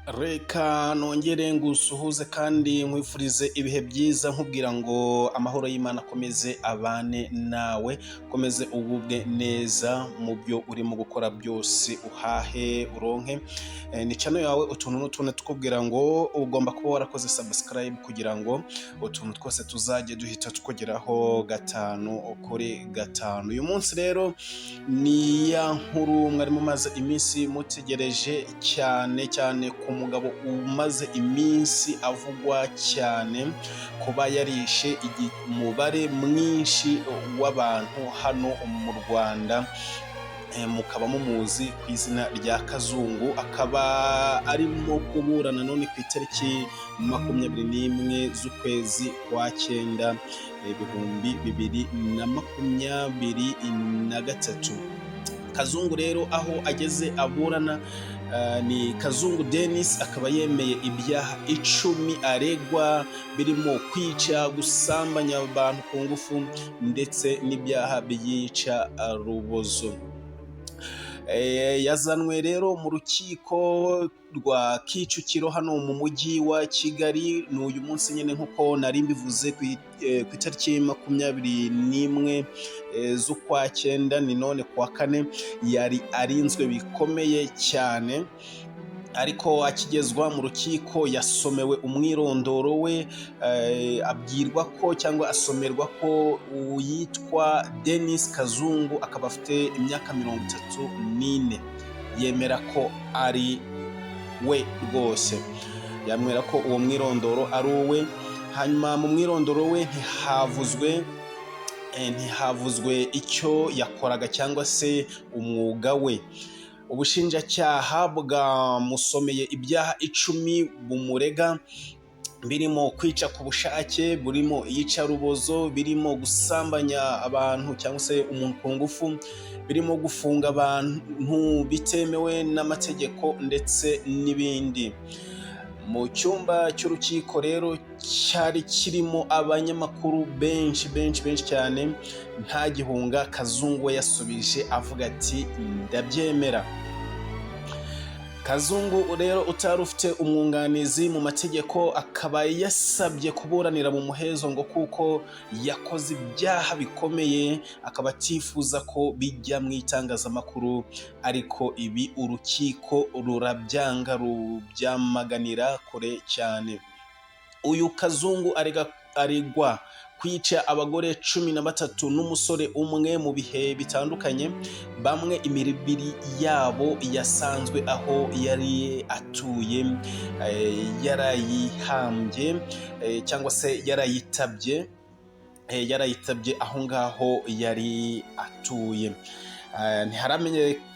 Reka nongere ngusuhuze kandi nkwifurize ibihe byiza nkubwira ngo amahoro y'Imana akomeze abane nawe, ukomeze ugubwe neza mu byo urimo gukora byose, uhahe uronke. Ni channel yawe utuntu n'utundi tukubwira ngo ugomba kuba warakoze subscribe kugira ngo utuntu twose tuzajye duhita tukugeraho gatanu kuri gatanu. Uyu munsi rero ni ya nkuru mwari mumaze iminsi mutegereje cyane ku mugabo umaze iminsi avugwa cyane kuba yarishe umubare mwinshi w'abantu hano mu Rwanda, mukaba mumuzi ku izina rya Kazungu. Akaba arimo kuburana none ku itariki 21 z'ukwezi kwa cyenda 2023. Kazungu rero aho ageze aburana ni Kazungu Denis, akaba yemeye ibyaha 10 aregwa birimo kwica, gusambanya abantu ku ngufu ndetse n'ibyaha by'iyicarubozo. Yazanywe rero mu rukiko rwa Kicukiro hano mu mujyi wa Kigali. Ni uyu munsi nyine nkuko nari mbivuze ku itariki 21 z'ukwa cyenda, ni none kuwa kane. Yari arinzwe bikomeye cyane, ariko akigezwa mu rukiko yasomewe umwirondoro we, abwirwa ko cyangwa asomerwa ko yitwa Denis Kazungu, akaba afite imyaka 34. Yemera ko ari we rwose, yamwera ko uwo mwirondoro ari uwe. Hanyuma mu mwirondoro we ntihavuzwe icyo yakoraga cyangwa se umwuga we. Ubushinjacyaha bwamusomeye ibyaha 10 bumurega, birimo kwica ku bushake, burimo iyicarubozo, birimo gusambanya abantu cyangwa se umuntu ku ngufu, birimo gufunga abantu bitemewe n'amategeko ndetse n'ibindi. Mu cyumba cy'urukiko rero cyari kirimo abanyamakuru benshi cyane. Nta gihunga Kazungu we yasubije avuga ati ndabyemera. Kazungu rero utari ufite umwunganizi mu mategeko, akaba yasabye kuburanira mu muhezo ngo kuko yakoze ibyaha bikomeye, akaba atifuza ko bijya mu itangazamakuru, ariko ibi urukiko rurabyanga, rubyamaganira kure cyane. Uyu Kazungu aregwa kwica abagore 13 n'umusore umwe mu bihe bitandukanye. Bamwe imibiri yabo yasanzwe aho yari atuye, yarayihambye cyangwa se yarayitabye aho ngaho yari atuye.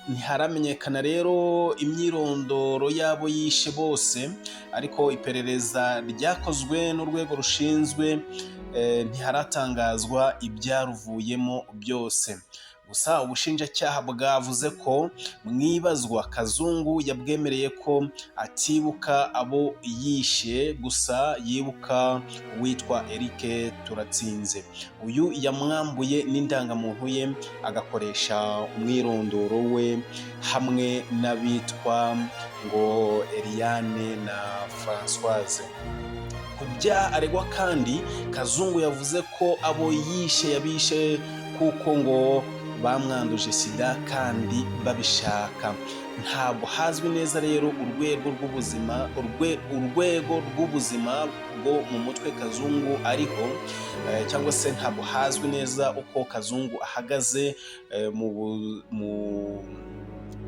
Ntiharamenyekana rero imyirondoro yabo yishe bose, ariko iperereza ryakozwe n'urwego rushinzwe ntiharatangazwa ibyaruvuyemo byose. Gusa ubushinjacyaha bwavuze ko mwibazwa Kazungu yabwemereye ko atibuka abo yishe, gusa yibuka uwitwa Eric Turatsinze. Uyu yamwambuye n'indangamuntu ye, agakoresha umwirondoro we hamwe n'abitwa ngo Eliane na Françoise. Ku byaha aregwa kandi, Kazungu yavuze ko abo yishe yabishe kuko ngo bamwanduje sida kandi babishaka. Ntabwo hazwi neza rero urwego rw'ubuzima bwo mu mutwe Kazungu ariho, cyangwa se ntabwo hazwi neza uko Kazungu ahagaze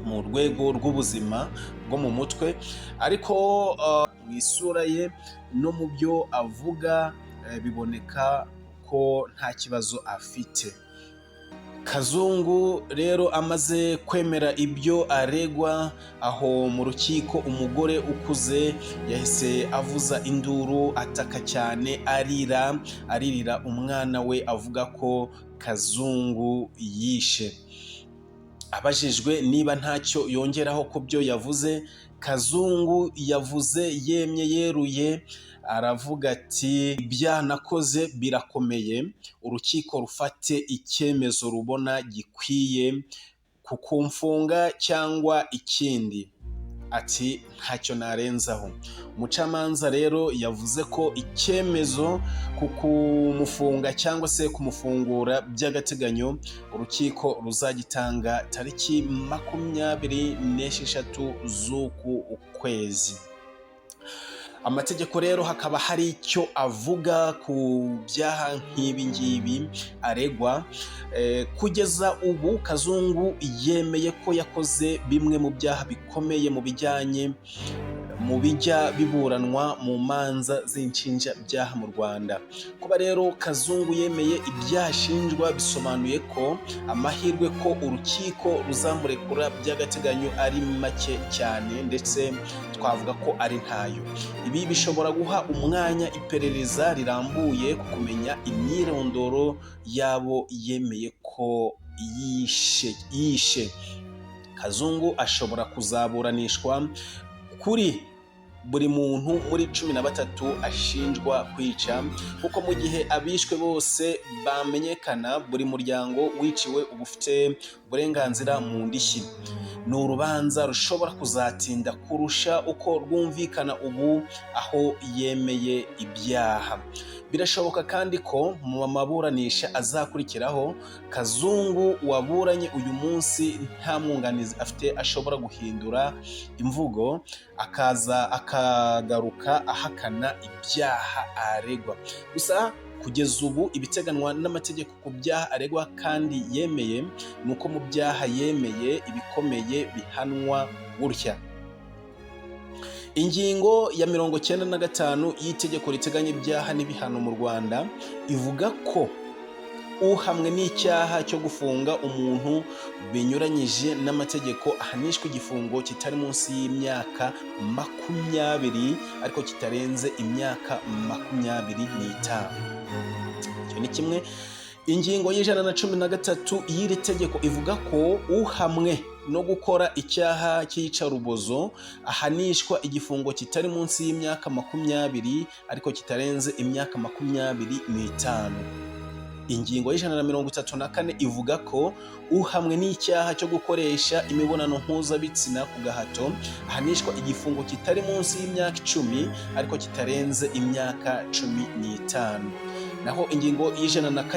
mu rwego rw'ubuzima bwo mu mutwe, ariko mu isura ye no mu byo avuga biboneka ko nta kibazo afite. Kazungu rero amaze kwemera ibyo aregwa aho mu rukiko, umugore ukuze yahise avuza induru, ataka cyane, aririra umwana we, avuga ko Kazungu yishe. Abajijwe niba ntacyo yongeraho ku byo yavuze, Kazungu yavuze yemye yeruye, aravuga ati ibyaha nakoze birakomeye, urukiko rufate icyemezo rubona gikwiye kukumfunga cyangwa ikindi. ati ntacyo narenzaho. Umucamanza rero yavuze ko icyemezo ku kumufunga cyangwa se kumufungura by'agateganyo urukiko ruzagitanga tariki 26 z'uku kwezi. Amategeko rero hakaba hari icyo avuga ku byaha nk'ibi ngibi aregwa. Kugeza ubu Kazungu yemeye ko yakoze bimwe mu byaha bikomeye mu bijya biburanwa mu manza z'inshinjabyaha mu Rwanda. Kuba rero Kazungu yemeye ibyaha ashinjwa bisobanuye ko amahirwe ko urukiko ruzamurekura by'agateganyo ari make cyane, ndetse twavuga ko ari ntayo. Ibi bishobora guha umwanya iperereza rirambuye ku kumenya imyirondoro yabo yemeye ko yishe. Kazungu ashobora kuzaburanishwa kuri buri muntu muri 13 ashinjwa kwica, kuko mu gihe abishwe bose bamenyekana, buri muryango wiciwe uba ufite uburenganzira mu ndishyi. Ni urubanza rushobora kuzatinda kurusha uko rwumvikana ubu aho yemeye ibyaha. Birashoboka kandi ko mu maburanisha azakurikiraho Kazungu waburanye uyu munsi nta mwunganizi afite ashobora guhindura imvugo akagaruka ahakana ibyaha aregwa. Gusa kugeza ubu ibiteganwa n'amategeko ku byaha aregwa kandi yemeye ni uko mu byaha yemeye ibikomeye bihanwa gutya. Ingingo ya 95 y'itegeko riteganya ibyaha n'ibihano mu Rwanda ivuga ko uhamwe n'icyaha cyo gufunga umuntu binyuranyije n'amategeko ahanishwa igifungo kitari munsi y'imyaka 20 ariko kitarenze imyaka 25. Icyo ni kimwe. Ingingo y'113 y'iri tegeko ivuga ko uhamwe no gukora icyaha cy'yicarubozo ahanishwa igifungo kitari munsi y'imyaka 20 ariko kitarenze imyaka 25. Ingingo y'134 ivuga ko uhamwe n'icyaha cyo gukoresha imibonano mpuzabitsina ku gahato ahanishwa igifungo kitari munsi y'imyaka 10 ariko kitarenze imyaka 15. Naho ingingo y'107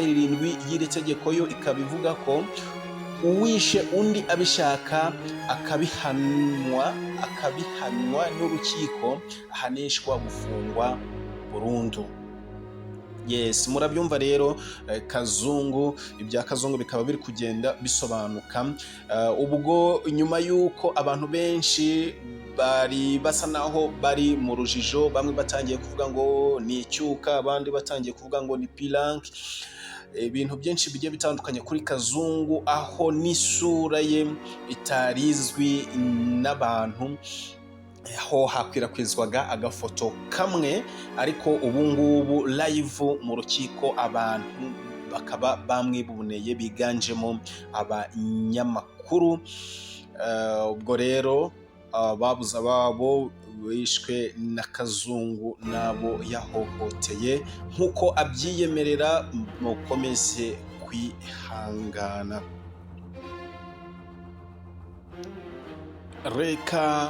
y'iri tegeko yo ikaba ivuga ko uwishe undi abishaka akabihanwa n'urukiko ahanishwa gufungwa burundu. Yes, murabyumva rero Kazungu, ibya Kazungu bikaba biri kugenda bisobanuka. Ubwo nyuma y'uko abantu benshi bari basa naho bari mu rujijo, bamwe batangiye kuvuga ngo ni icyuka, abandi batangiye kuvuga ngo ni pirank, ibintu byinshi bigiye bitandukanye kuri Kazungu, aho n'isura ye itarizwi n'abantu, aho hakwirakwizwaga agafoto kamwe, ariko ubu ngubu live mu rukiko abantu bakaba bamwiboneye biganjemo abanyamakuru. Ubwo rero babuze ababo bishwe na Kazungu nabo yahohoteye, nk'uko abyiyemerera, mukomeze kwihangana. Reka